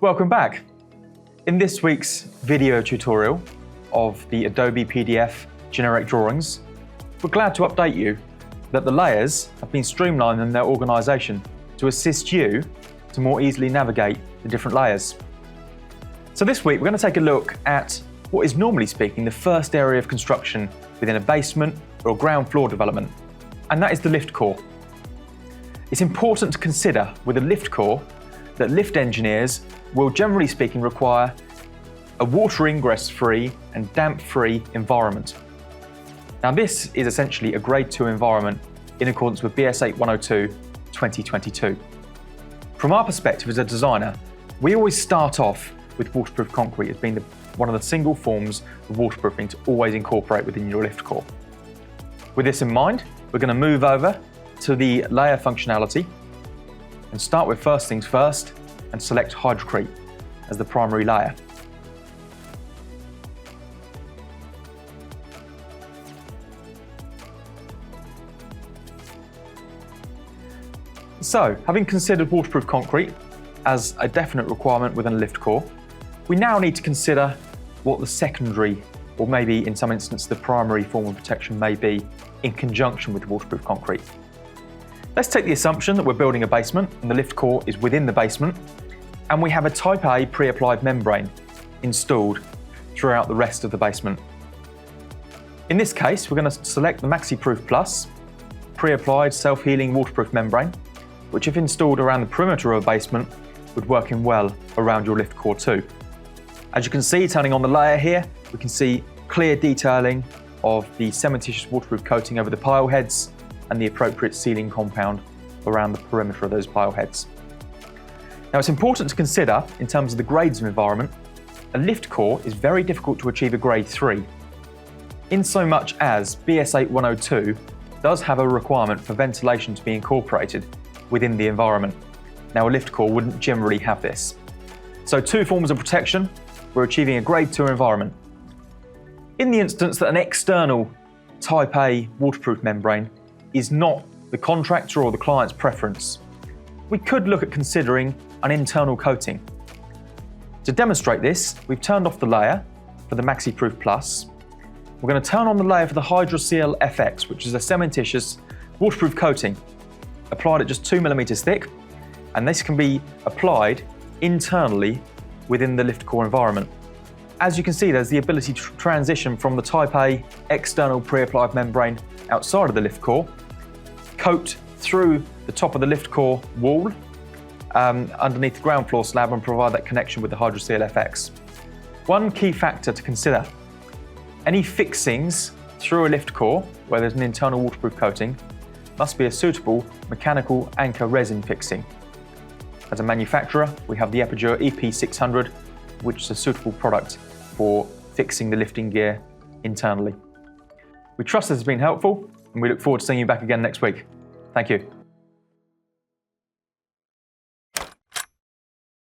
Welcome back. In this week's video tutorial of the Adobe PDF generic drawings, we're glad to update you that the layers have been streamlined in their organisation to assist you to more easily navigate the different layers. So this week we're going to take a look at what is normally speaking the first area of construction within a basement or ground floor development, and that is the lift core. It's important to consider with a lift core that lift engineers will generally speaking require a water ingress free and damp free environment. Now this is essentially a grade 2 environment in accordance with BS 8102 2022. From our perspective as a designer, we always start off with waterproof concrete as being one of the single forms of waterproofing to always incorporate within your lift core. With this in mind, we're going to move over to the layer functionality and start with first things first and select Hydrocrete as the primary layer. So, having considered waterproof concrete as a definite requirement within a lift core, we now need to consider what the secondary, or maybe in some instances the primary form of protection may be in conjunction with waterproof concrete. Let's take the assumption that we're building a basement and the lift core is within the basement, and we have a Type A pre-applied membrane installed throughout the rest of the basement. In this case, we're going to select the Maxiprufe Plus pre-applied self-healing waterproof membrane, which if installed around the perimeter of a basement would work in well around your lift core too. As you can see, turning on the layer here, we can see clear detailing of the cementitious waterproof coating over the pile heads and the appropriate sealing compound around the perimeter of those pile heads. Now it's important to consider, in terms of the grades of environment, a lift core is very difficult to achieve a grade 3, in so much as BS 8102 does have a requirement for ventilation to be incorporated within the environment. Now a lift core wouldn't generally have this. So two forms of protection, we're achieving a grade 2 environment. In the instance that an external Type A waterproof membrane is not the contractor or the client's preference, we could look at considering an internal coating. To demonstrate this, we've turned off the layer for the Maxiprufe Plus. We're going to turn on the layer for the Hydrocrete FX, which is a cementitious waterproof coating, applied at just 2 millimeters thick, and this can be applied internally within the lift core environment. As you can see, there's the ability to transition from the Type A external pre-applied membrane outside of the lift core, coat through the top of the lift core wall underneath the ground floor slab and provide that connection with the Hydrocrete FX. One key factor to consider: any fixings through a lift core where there's an internal waterproof coating must be a suitable mechanical anchor resin fixing. As a manufacturer, we have the Epidure EP600, which is a suitable product for fixing the lifting gear internally. We trust this has been helpful, and we look forward to seeing you back again next week. Thank you.